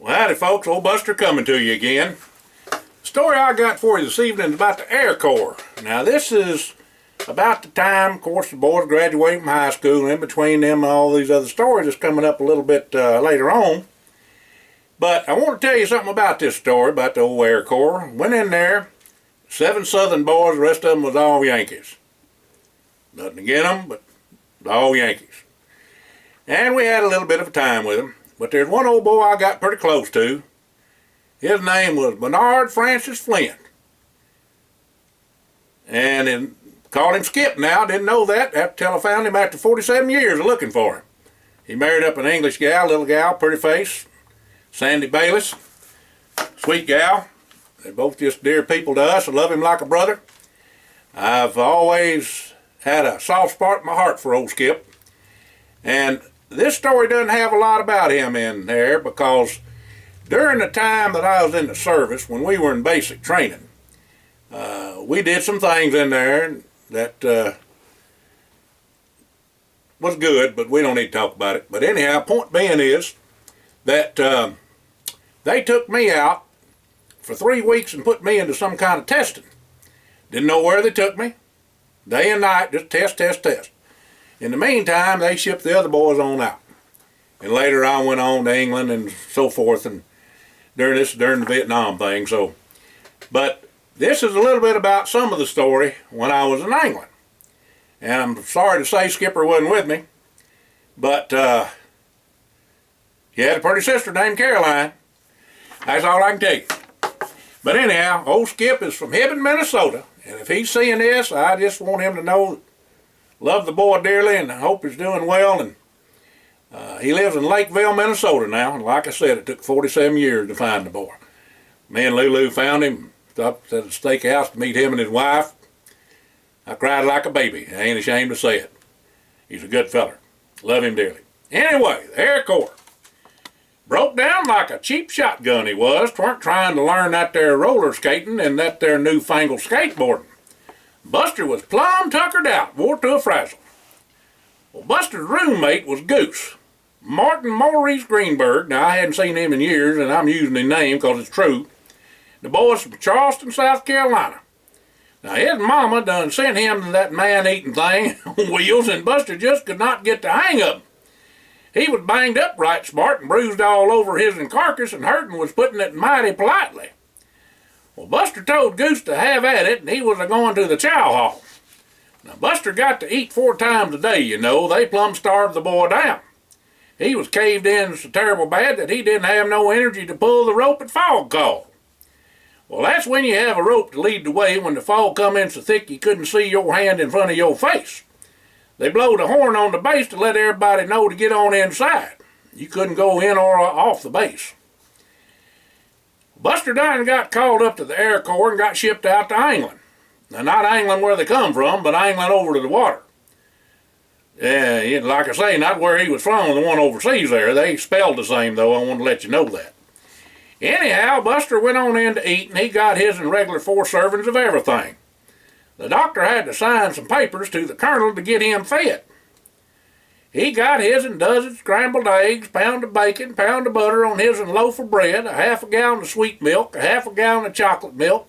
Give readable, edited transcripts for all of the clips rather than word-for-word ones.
Well, howdy folks, old Buster coming to you again. The story I got for you this evening is about the Air Corps. Now this is about the time, of course, the boys graduate from high school, and in between them and all these other stories that's coming up a little bit later on. But I want to tell you something about this story, about the old Air Corps. Went in there, 7 Southern boys, the rest of them was all Yankees. Nothing against them, but all Yankees. And we had a little bit of a time with them. But there's one old boy I got pretty close to. His name was Bernard Francis Flint. And called him Skip now. Didn't know that until I found him after 47 years of looking for him. He married up an English gal, little gal, pretty face, Sandy Bayless. Sweet gal. They're both just dear people to us. I love him like a brother. I've always had a soft spot in my heart for old Skip. And this story doesn't have a lot about him in there because during the time that I was in the service, when we were in basic training, we did some things in there that was good, but we don't need to talk about it. But anyhow, point being is that they took me out for 3 weeks and put me into some kind of testing. Didn't know where they took me. Day and night, just test. In the meantime, they shipped the other boys on out. And later I went on to England and so forth, and during the Vietnam thing. But this is a little bit about some of the story when I was in England. And I'm sorry to say Skipper wasn't with me, but he had a pretty sister named Caroline. That's all I can tell you. But anyhow, old Skip is from Hibbing, Minnesota. And if he's seeing this, I just want him to know, love the boy dearly, and I hope he's doing well. And he lives in Lakeville, Minnesota now. And like I said, it took 47 years to find the boy. Me and Lulu found him, stopped at a steakhouse to meet him and his wife. I cried like a baby. I ain't ashamed to say it. He's a good feller. Love him dearly. Anyway, the Air Corps. Broke down like a cheap shotgun he was. Weren't trying to learn that there roller skating and that there newfangled skateboarding. Buster was plumb tuckered out, wore to a frazzle. Well, Buster's roommate was Goose, Martin Maurice Greenberg. Now, I hadn't seen him in years, and I'm using his name because it's true. The boys from Charleston, South Carolina. Now, his mama done sent him to that man-eating thing on wheels, and Buster just could not get the hang of him. He was banged up right smart and bruised all over his carcass, and hurting was putting it mighty politely. Well, Buster told Goose to have at it, and he was a-going to the chow hall. Now, Buster got to eat 4 times a day, you know. They plumb starved the boy down. He was caved in so terrible bad that he didn't have no energy to pull the rope at fog call. Well, that's when you have a rope to lead the way when the fog come in so thick you couldn't see your hand in front of your face. They blowed a horn on the base to let everybody know to get on inside. You couldn't go in or off the base. Buster done got called up to the Air Corps and got shipped out to England. Now, not England where they come from, but England over to the water. Like I say, not where he was from, the one overseas there. They spelled the same, though. I want to let you know that. Anyhow, Buster went on in to eat, and he got his in regular 4 servings of everything. The doctor had to sign some papers to the colonel to get him fed. He got his and dozen scrambled eggs, pound of bacon, pound of butter on his and loaf of bread, a half a gallon of sweet milk, a half a gallon of chocolate milk,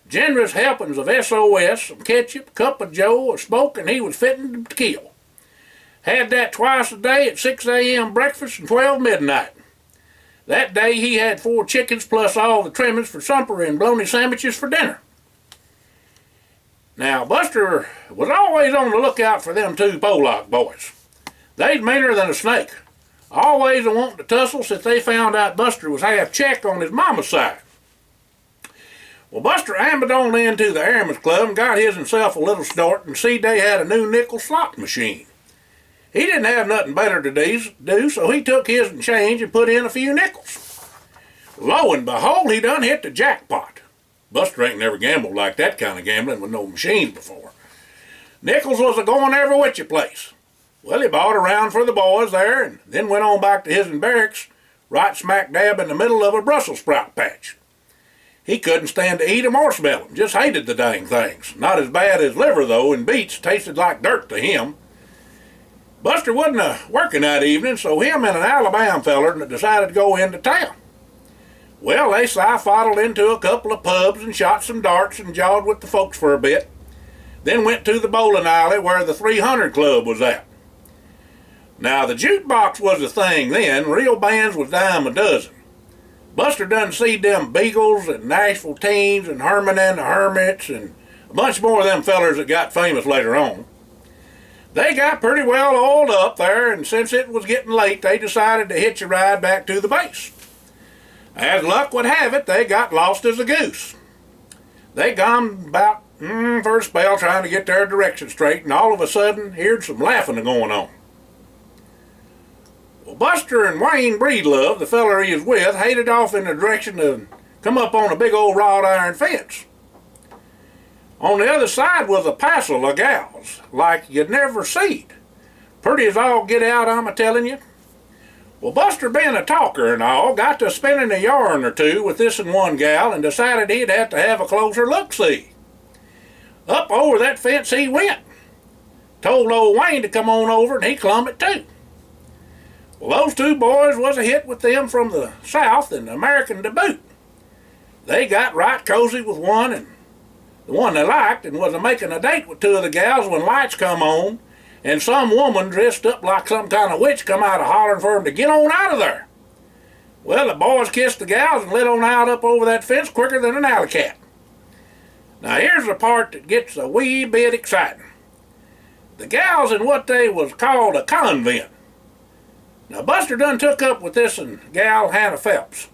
generous helpings of SOS, some ketchup, cup of joe, a smoke, and he was fitting to kill. Had that twice a day at 6 a.m. breakfast and 12 midnight. That day he had 4 chickens plus all the trimmings for supper and bologna sandwiches for dinner. Now, Buster was always on the lookout for them 2 Pollock boys. They's meaner than a snake. Always a wanting to tussle since they found out Buster was half Czech on his mama's side. Well, Buster ambled on into the Airman's Club and got his himself a little snort and see they had a new nickel slot machine. He didn't have nothing better to do, so he took his and change and put in a few nickels. Lo and behold, he done hit the jackpot. Buster ain't never gambled like that kind of gambling with no machines before. Nickels was a-going every which place. Well, he bought a round for the boys there and then went on back to his barracks, right smack dab in the middle of a Brussels sprout patch. He couldn't stand to eat 'em or smell 'em, just hated the dang things. Not as bad as liver, though, and beets tasted like dirt to him. Buster wasn't working that evening, so him and an Alabama feller decided to go into town. Well, they side-fodled into a couple of pubs and shot some darts and jawed with the folks for a bit. Then went to the bowling alley where the 300 Club was at. Now, the jukebox was a thing then. Real bands was dime a dozen. Buster done seed them Beagles and Nashville Teens and Herman and the Hermits and a bunch more of them fellers that got famous later on. They got pretty well oiled up there, and since it was getting late, they decided to hitch a ride back to the base. As luck would have it, they got lost as a goose. They gone about for a spell trying to get their direction straight, and all of a sudden heard some laughing going on. Well, Buster and Wayne Breedlove, the feller he was with, hated off in the direction of come up on a big old wrought iron fence. On the other side was a passel of gals, like you'd never seed. Pretty as all get out, I'm a-telling you. Well, Buster, being a talker and all, got to spinning a yarn or two with this and one gal and decided he'd have to have a closer look-see. Up over that fence he went. Told old Wayne to come on over, and he clumb it too. Well, those two boys was a hit with them from the South and American to boot. They got right cozy with one, and the one they liked, and was making a date with two of the gals when lights come on, and some woman dressed up like some kind of witch come out hollering for him to get on out of there. Well, the boys kissed the gals and lit on out up over that fence quicker than an alley cat. Now here's the part that gets a wee bit exciting. The gals in what they was called a convent. Now Buster done took up with this and gal Hannah Phelps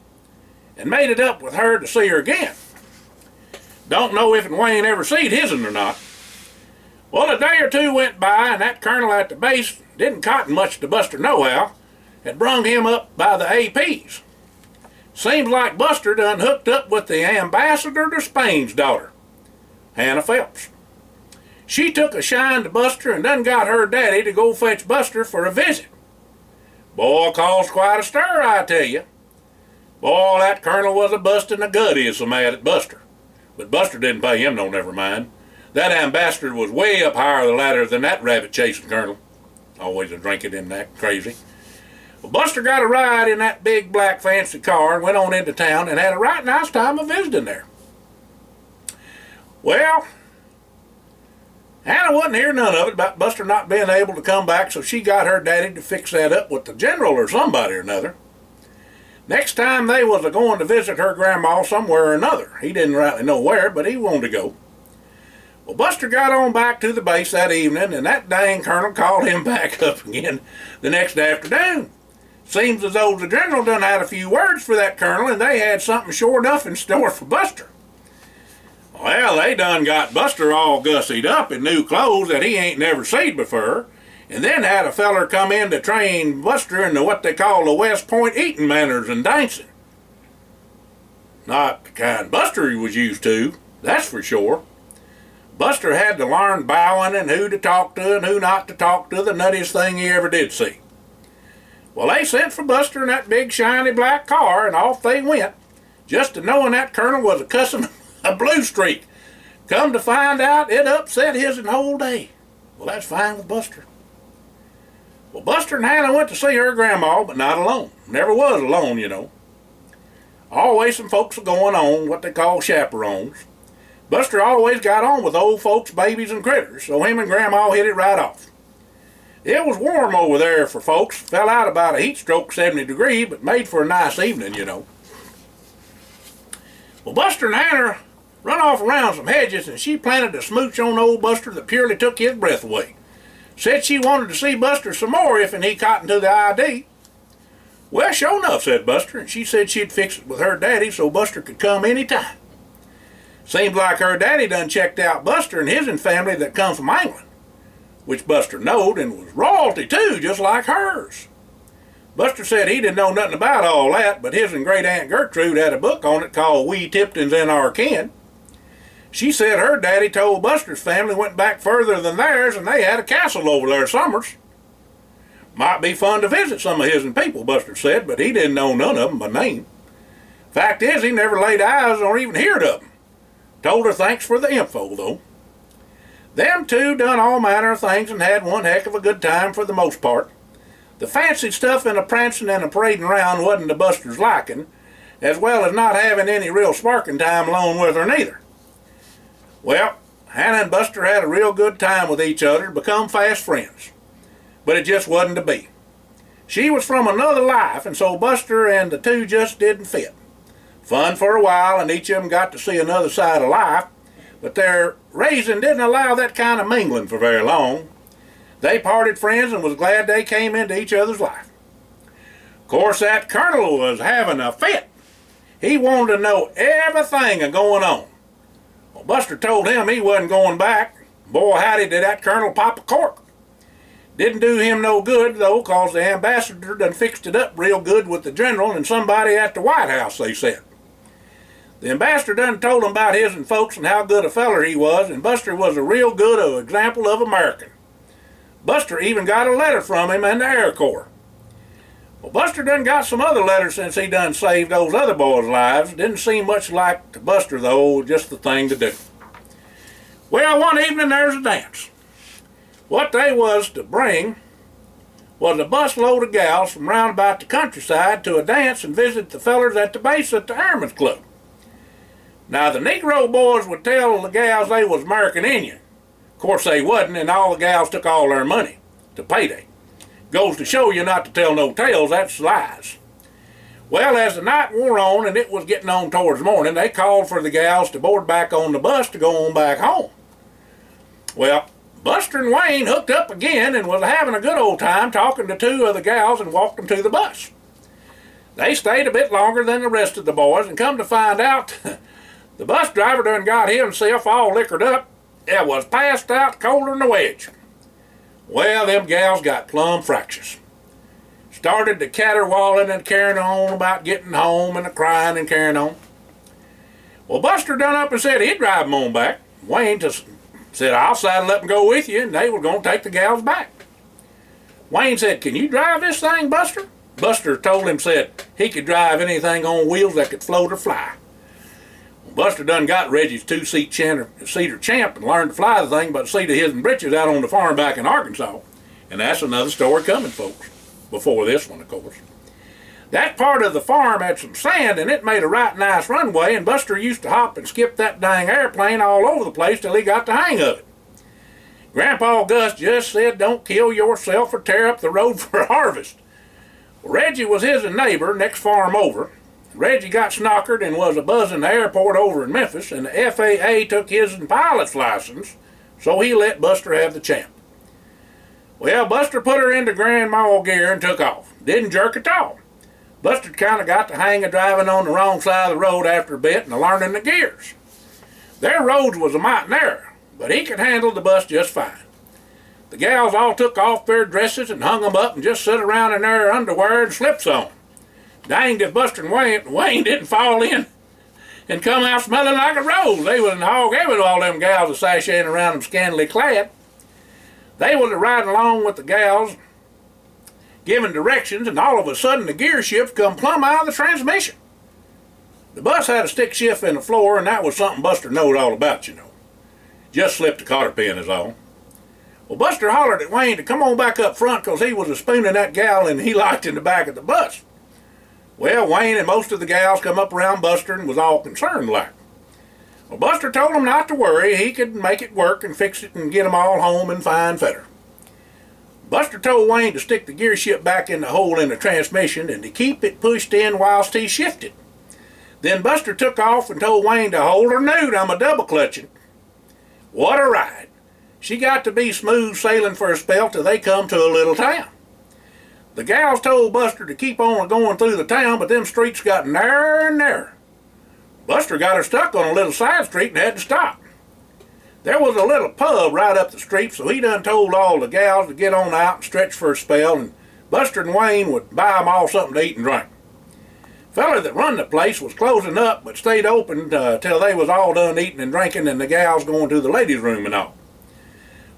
and made it up with her to see her again. Don't know if Wayne ever seed his'n or not. Well, a day or two went by, and that colonel at the base didn't cotton much to Buster nohow, had brung him up by the APs. Seems like Buster done hooked up with the ambassador to Spain's daughter, Hannah Phelps. She took a shine to Buster and done got her daddy to go fetch Buster for a visit. Boy, caused quite a stir, I tell you. Boy, that colonel was a bustin' a gut, he is so mad at Buster. But Buster didn't pay him no never mind. That ambassador was way up higher the ladder than that rabbit-chasing colonel. Always a drinking in that crazy. Well, Buster got a ride in that big black fancy car and went on into town and had a right nice time of visiting there. Well, Hannah wouldn't hear none of it about Buster not being able to come back, so she got her daddy to fix that up with the general or somebody or another. Next time they was a-going to visit her grandma somewhere or another. He didn't rightly know where, but he wanted to go. Well, Buster got on back to the base that evening, and that dang colonel called him back up again the next afternoon. Seems as though the general done had a few words for that colonel, and they had something sure enough in store for Buster. Well, they done got Buster all gussied up in new clothes that he ain't never seen before, and then had a feller come in to train Buster into what they call the West Point eating manners and dancing. Not the kind Buster was used to, that's for sure. Buster had to learn bowing and who to talk to and who not to talk to, the nuttiest thing he ever did see. Well, they sent for Buster in that big shiny black car, and off they went, just to knowing that colonel was a cussing a blue streak. Come to find out, it upset his whole day. Well, that's fine with Buster. Well, Buster and Hannah went to see her grandma, but not alone. Never was alone, you know. Always some folks going on, what they call chaperones. Buster always got on with old folks, babies, and critters, so him and Grandma hit it right off. It was warm over there for folks. Fell out about a heat stroke 70 degrees, but made for a nice evening, you know. Well, Buster and Hannah run off around some hedges, and she planted a smooch on old Buster that purely took his breath away. Said she wanted to see Buster some more if and he cottoned to the ID. Well, sure enough, said Buster, and she said she'd fix it with her daddy so Buster could come any time. Seems like her daddy done checked out Buster and his family that come from England, which Buster knowed and was royalty too, just like hers. Buster said he didn't know nothing about all that, but his and Great Aunt Gertrude had a book on it called We Tiptons in Our Kin. She said her daddy told Buster's family went back further than theirs and they had a castle over there summers. Might be fun to visit some of his people, Buster said, but he didn't know none of them by name. Fact is, he never laid eyes or even heard of them. Told her thanks for the info, though. Them two done all manner of things and had one heck of a good time for the most part. The fancy stuff and a prancing and a parading around wasn't to Buster's liking, as well as not having any real sparking time alone with her neither. Well, Hannah and Buster had a real good time with each other and become fast friends. But it just wasn't to be. She was from another life, and so Buster and the two just didn't fit. Fun for a while, and each of them got to see another side of life, but their raising didn't allow that kind of mingling for very long. They parted friends and was glad they came into each other's life. Of course, that colonel was having a fit. He wanted to know everything going on. Well, Buster told him he wasn't going back. Boy, howdy did that colonel pop a cork. Didn't do him no good, though, 'cause the ambassador done fixed it up real good with the general and somebody at the White House, they said. The ambassador done told him about his and folks and how good a feller he was, and Buster was a real good example of American. Buster even got a letter from him in the Air Corps. Well, Buster done got some other letters since he done saved those other boys' lives. Didn't seem much like to Buster, though, just the thing to do. Well, one evening there's a dance. What they was to bring was a busload of gals from round about the countryside to a dance and visit the fellers at the base at the Airmen's Club. Now, the Negro boys would tell the gals they was American Indian. Of course they wasn't, and all the gals took all their money to payday. Goes to show you not to tell no tales, that's lies. Well, as the night wore on and it was getting on towards morning, they called for the gals to board back on the bus to go on back home. Well, Buster and Wayne hooked up again and was having a good old time talking to two of the gals and walked them to the bus. They stayed a bit longer than the rest of the boys, and come to find out, the bus driver done got himself all liquored up and was passed out colder than a wedge. Well, them gals got plumb fractious. Started to caterwauling and carrying on about getting home and crying and carrying on. Well, Buster done up and said he'd drive them on back. Wayne just said, I'll saddle up and go with you, and they were going to take the gals back. Wayne said, can you drive this thing, Buster? Buster told him, said he could drive anything on wheels that could float or fly. Buster done got Reggie's two-seater Champ and learned to fly the thing by the seat of his and britches out on the farm back in Arkansas. And that's another story coming, folks, before this one, of course. That part of the farm had some sand and it made a right nice runway, and Buster used to hop and skip that dang airplane all over the place till he got the hang of it. Grandpa Gus just said don't kill yourself or tear up the road for harvest. Well, Reggie was his neighbor next farm over. Reggie got snockered and was a buzzing the airport over in Memphis, and the FAA took his pilot's license, so he let Buster have the Champ. Well, Buster put her into grandma gear and took off. Didn't jerk at all. Buster kind of got the hang of driving on the wrong side of the road after a bit and learning the gears. Their roads was a mite narrow, but he could handle the bus just fine. The gals all took off their dresses and hung them up and just sit around in their underwear and slips on. Danged if Buster and Wayne didn't fall in and come out smelling like a rose. They was in the hog heaven with all them gals a sashaying around them scantily clad. They was riding along with the gals, giving directions, and all of a sudden the gear shift come plumb out of the transmission. The bus had a stick shift in the floor, and that was something Buster knowed all about, you know. Just slipped a cotter pin is all. Well, Buster hollered at Wayne to come on back up front because he was a spooning that gal and he locked in the back of the bus. Well, Wayne and most of the gals come up around Buster and was all concerned like. Well, Buster told them not to worry. He could make it work and fix it and get them all home in fine feather. Buster told Wayne to stick the gear shift back in the hole in the transmission and to keep it pushed in whilst he shifted. Then Buster took off and told Wayne to hold her nude, I'm a double clutching. What a ride. She got to be smooth sailing for a spell till they come to a little town. The gals told Buster to keep on going through the town, but them streets got narrower and narrower. Buster got her stuck on a little side street and had to stop. There was a little pub right up the street, so he done told all the gals to get on out and stretch for a spell, and Buster and Wayne would buy them all something to eat and drink. The fella that run the place was closing up, but stayed open till they was all done eating and drinking and the gals going to the ladies' room and all.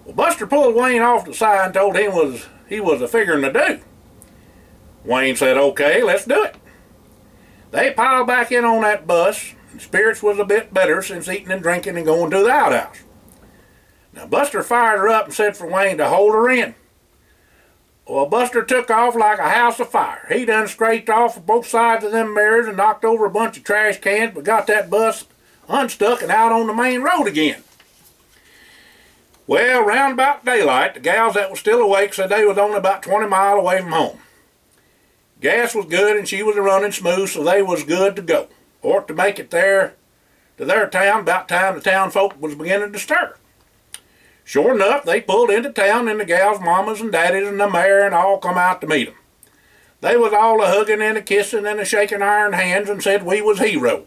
Well, Buster pulled Wayne off the side and told him he was a figuring to do. Wayne said, okay, let's do it. They piled back in on that bus, and spirits was a bit better since eating and drinking and going to the outhouse. Now Buster fired her up and said for Wayne to hold her in. Well, Buster took off like a house afire. He done scraped off both sides of them mirrors and knocked over a bunch of trash cans, but got that bus unstuck and out on the main road again. Well, round about daylight, the gals that was still awake said they was only about 20 miles away from home. Gas was good and she was running smooth, so they was good to go. Or to make it there to their town about time the town folk was beginning to stir. Sure enough, they pulled into town and the gals' mamas and daddies and the mayor and all come out to meet 'em. They was all a-hugging and a-kissing and a-shaking iron hands and said we was heroes.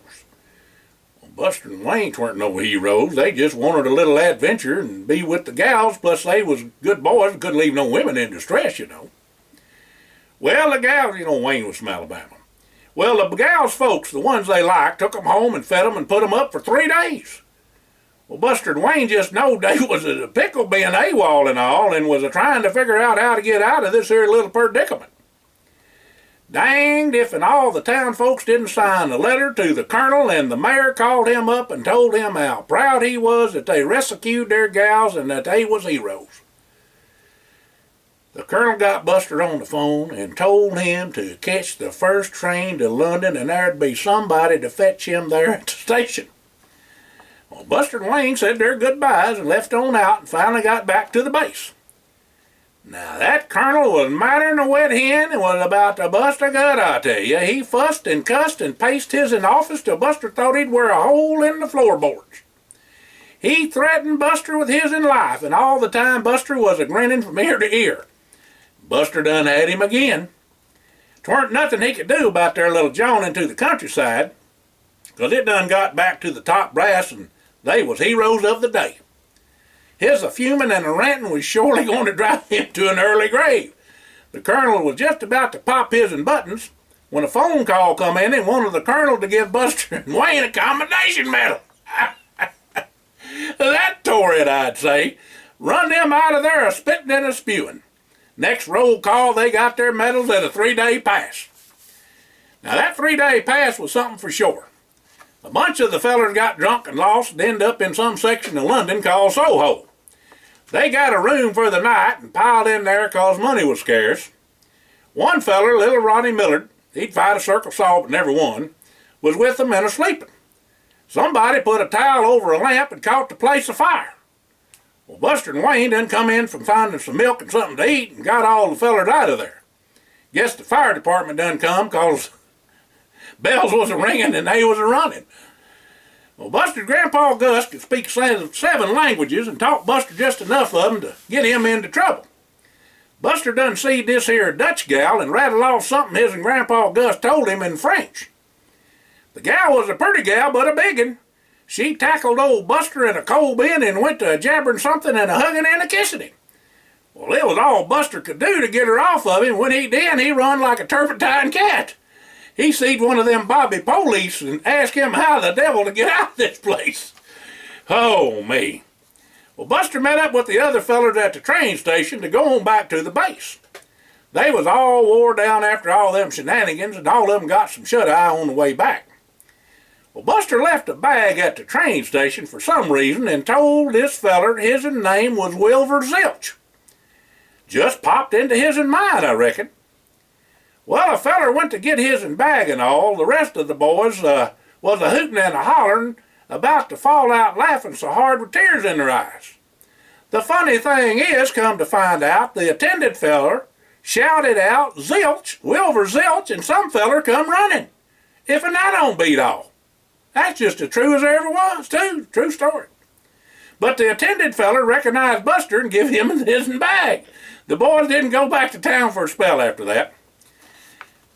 Well, Buster and Wayne weren't no heroes. They just wanted a little adventure and be with the gals, plus they was good boys and couldn't leave no women in distress, you know. Well, the gals, Wayne was from Alabama. Well, the gals' folks, the ones they liked, took 'em home and fed 'em and put 'em up for 3 days. Well, Buster and Wayne just knowed they was a pickle being AWOL and all and was trying to figure out how to get out of this here little predicament. Danged if and all the town folks didn't sign a letter to the colonel, and the mayor called him up and told him how proud he was that they rescued their gals and that they was heroes. The colonel got Buster on the phone and told him to catch the first train to London and there'd be somebody to fetch him there at the station. Well, Buster and Wayne said their goodbyes and left on out and finally got back to the base. Now that colonel was madder'n a wet hen and was about to bust a gut, I tell you. He fussed and cussed and paced his in office till Buster thought he'd wear a hole in the floorboards. He threatened Buster with his in life, and all the time Buster was a-grinning from ear to ear. Buster done had him again. 'Tweren't nothing he could do about their little jaunt to the countryside, 'cause it done got back to the top brass and they was heroes of the day. His a-fuming and a-ranting was surely going to drive him to an early grave. The colonel was just about to pop his in buttons when a phone call come in and wanted the colonel to give Buster and Wayne a commendation medal. That tore it, I'd say. Run them out of there a-spitting and a-spewing. Next roll call, they got their medals at a 3-day pass. Now that 3-day pass was something for sure. A bunch of the fellers got drunk and lost and ended up in some section of London called Soho. They got a room for the night and piled in there 'cause money was scarce. One feller, little Ronnie Millard, he'd fight a circle saw but never won, was with them and a-sleeping. Somebody put a towel over a lamp and caught the place afire. Well, Buster and Wayne done come in from finding some milk and something to eat and got all the fellers out of there. Guess the fire department done come 'cause bells was a-ringing and they was a-running. Well, Buster's Grandpa Gus could speak 7 languages and taught Buster just enough of them to get him into trouble. Buster done seed this here Dutch gal and rattled off something his and Grandpa Gus told him in French. The gal was a pretty gal, but a big un. She tackled old Buster in a coal bin and went to jabbering something and a-hugging and a-kissing him. Well, it was all Buster could do to get her off of him. When he did, he run like a turpentine cat. He seed one of them Bobby police and asked him how the devil to get out of this place. Oh, me. Well, Buster met up with the other fellers at the train station to go on back to the base. They was all wore down after all them shenanigans, and all of them got some shut-eye on the way back. Well, Buster left a bag at the train station for some reason and told this feller his name was Wilbur Zilch. Just popped into his mind, I reckon. Well, a feller went to get his bag and all. The rest of the boys was a-hooting and a-hollering, about to fall out laughing so hard with tears in their eyes. The funny thing is, come to find out, the attendant feller shouted out, "Zilch, Wilbur Zilch," and some feller come running. If and that don't beat all. That's just as true as there ever was, too. True story. But the attendant feller recognized Buster and give him his bag. The boys didn't go back to town for a spell after that.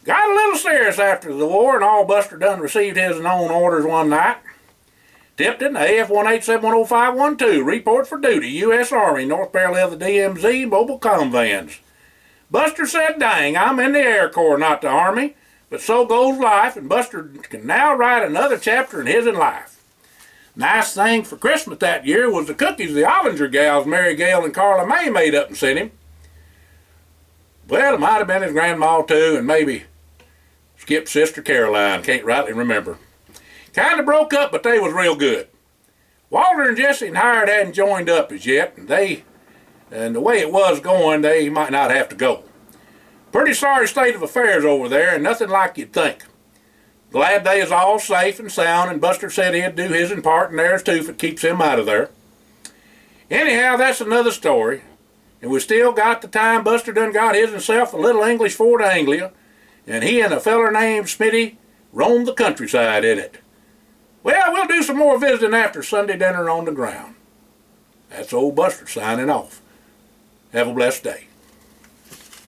Got a little serious after the war, and all Buster done received his own orders one night. Tipton, AF-18710-512, report for duty, U.S. Army, north parallel of the DMZ, mobile comm vans. Buster said, "Dang, I'm in the Air Corps, not the Army, but so goes life, and Buster can now write another chapter in his life." Nice thing for Christmas that year was the cookies the Ollinger gals, Mary Gale and Carla May, made up and sent him. Well, it might have been his grandma too, and maybe Skip's sister Caroline, can't rightly remember. Kind of broke up, but they was real good. Walter and Jesse and Hired hadn't joined up as yet, and the way it was going, they might not have to go. Pretty sorry state of affairs over there, and nothing like you'd think. Glad they is all safe and sound, and Buster said he'd do his part and theirs too if it keeps him out of there. Anyhow, that's another story. And we still got the time Buster done got his himself a little English Ford Anglia, and he and a feller named Smitty roamed the countryside in it. Well, we'll do some more visiting after Sunday dinner on the ground. That's old Buster signing off. Have a blessed day.